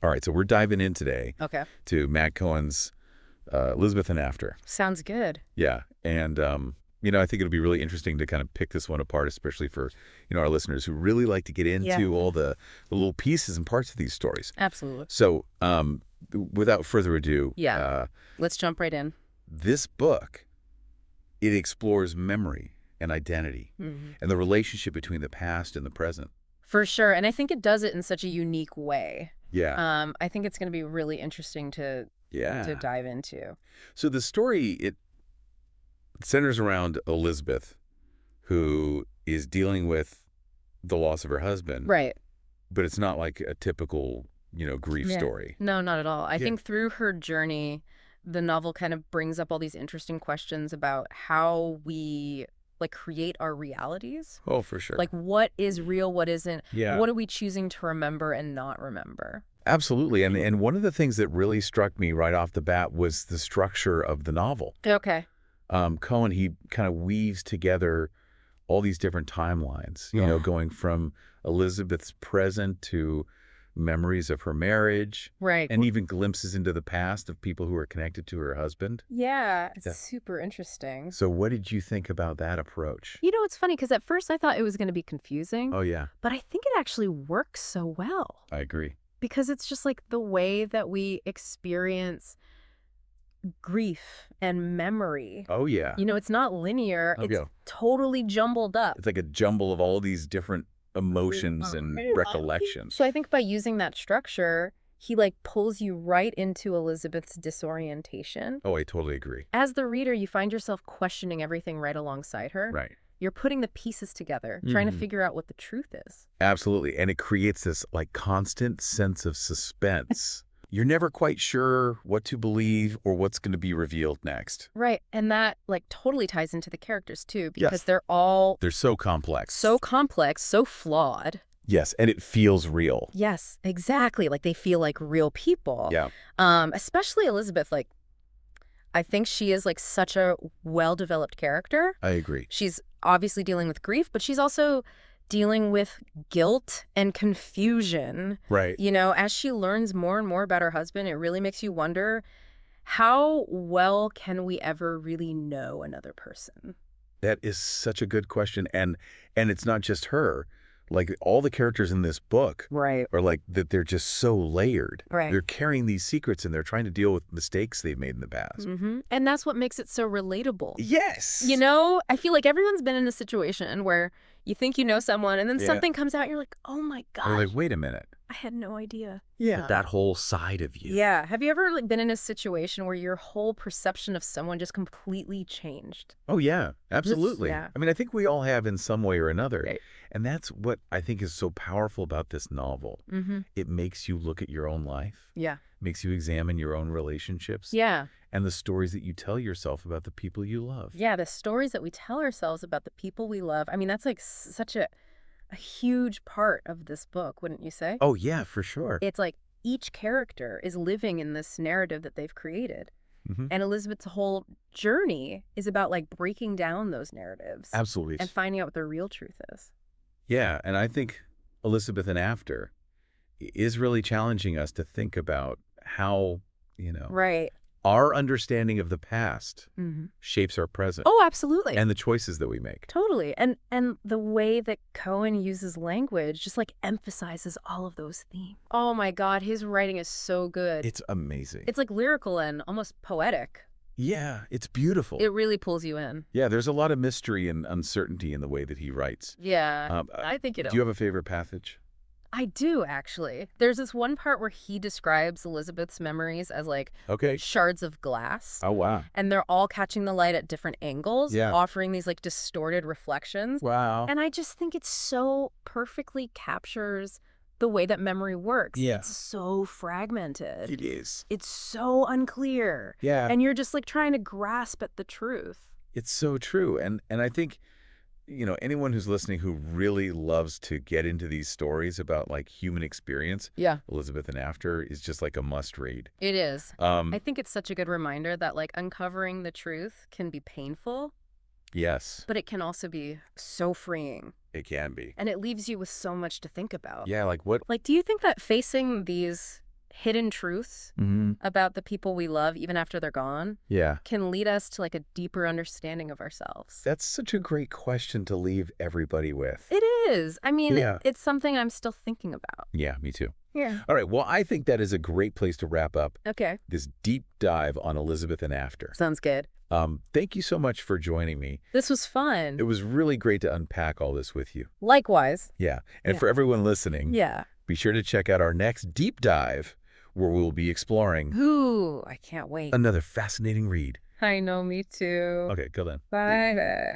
All right, so we're diving in today Okay. to Matt Cohen's Elizabeth and After. Sounds good. Yeah, and I think it'll be really interesting to kind of pick this one apart, especially for our listeners who really like to get Yeah. into all the little pieces and parts of these stories. Absolutely. So, without further ado, Yeah. Let's jump right in. this book, it explores memory and identity and the relationship between the past and the present. For sure. And I think it does it in such a unique way. Yeah. I think it's going to be really interesting to Yeah. dive into. So the story, it centers around Elizabeth, who is dealing with the loss of her husband. Right. But it's not like a typical, grief story. No, not at all. I Yeah. think through her journey, the novel kind of brings up all these interesting questions about how we create our realities. Oh, for sure. Like what is real, what isn't? Yeah. What are we choosing to remember and not remember? Absolutely. And one of the things that really struck me right off the bat was the structure of the novel. Okay. Cohen, he kind of weaves together all these different timelines, going from Elizabeth's present to memories of her marriage. Right. And even glimpses into the past of people who are connected to her husband. Yeah, Yeah. it's super interesting. So what did you think about that approach? It's funny because at first I thought it was going to be confusing, Oh, yeah, but I think it actually works so well I agree. because it's just like the way that we experience grief and memory. Oh, yeah. It's not linear. Oh, It's yeah. totally jumbled up. It's like a jumble of all these different emotions and recollections. So I think by using that structure, he pulls you right into Elizabeth's disorientation. Oh, I totally agree. As the reader, you find yourself questioning everything right alongside her. Right. You're putting the pieces together, trying to figure out what the truth is. Absolutely. And it creates this constant sense of suspense. You're never quite sure what to believe or what's going to be revealed next. Right. And that totally ties into the characters too, because Yes. they're all They're so complex. so complex, so flawed. Yes, and it feels real. Yes, exactly. They feel like real people. Yeah. Especially Elizabeth, I think she is such a well-developed character. I agree. She's obviously dealing with grief, but she's also dealing with guilt and confusion. Right. As she learns more and more about her husband, it really makes you wonder, how well can we ever really know another person? That is such a good question. And it's not just her. All the characters in this book Right. are that they're just so layered. Right. They're carrying these secrets and they're trying to deal with mistakes they've made in the past. And that's what makes it so relatable. Yes. I feel like everyone's been in a situation where you think you know someone and then Yeah. something comes out and you're like, oh my Or gosh, wait a minute. I had no idea. Yeah. That whole side of you. Yeah. Have you ever been in a situation where your whole perception of someone just completely changed? Oh, yeah, absolutely. Yeah. I mean, I think we all have in some way or another. Right. And that's what I think is so powerful about this novel. It makes you look at your own life, Yeah. makes you examine your own relationships, Yeah. and the stories that you tell yourself about the people you love. Yeah. The stories that we tell ourselves about the people we love. I mean, that's such a huge part of this book, wouldn't you say? Oh, yeah, for sure. It's each character is living in this narrative that they've created. And Elizabeth's whole journey is about breaking down those narratives. Absolutely. And finding out what the real truth is. Yeah, and I think Elizabeth and After is really challenging us to think about how, Right. our understanding of the past shapes our present Oh, absolutely. and the choices that we make. Totally. And the way that Cohen uses language just emphasizes all of those themes. Oh my God, his writing is so good. It's amazing. It's lyrical and almost poetic. Yeah, it's beautiful. It really pulls you in. Yeah, there's a lot of mystery and uncertainty in the way that he writes. Yeah. I think Do you have a favorite passage? I do, actually. There's this one part where he describes Elizabeth's memories as Okay. shards of glass. Oh, wow. And they're all catching the light at different angles, Yeah. offering these distorted reflections. Wow. And I just think it so perfectly captures the way that memory works. Yeah. It's so fragmented. It is. It's so unclear. Yeah. And you're just trying to grasp at the truth. It's so true. And I think, anyone who's listening who really loves to get into these stories about human experience, Yeah. Elizabeth and After is just a must read. It is. I think it's such a good reminder that uncovering the truth can be painful, Yes, but it can also be so freeing. it can be. And it leaves you with so much to think about. Yeah, what? Do you think that facing these hidden truths about the people we love, even after they're gone, Yeah. can lead us to like a deeper understanding of ourselves. That's such a great question to leave everybody with. It is. I mean, Yeah. it's something I'm still thinking about. Yeah, me too. Yeah. All right. Well, I think that is a great place to wrap up Okay. this deep dive on Elizabeth and After. Sounds good. Thank you so much for joining me. This was fun. It was really great to unpack all this with you. Likewise. Yeah. And Yeah. for everyone listening, Yeah. be sure to check out our next deep dive where we'll be exploring Ooh, I can't wait. another fascinating read. I know, me too. Okay, go then. Bye.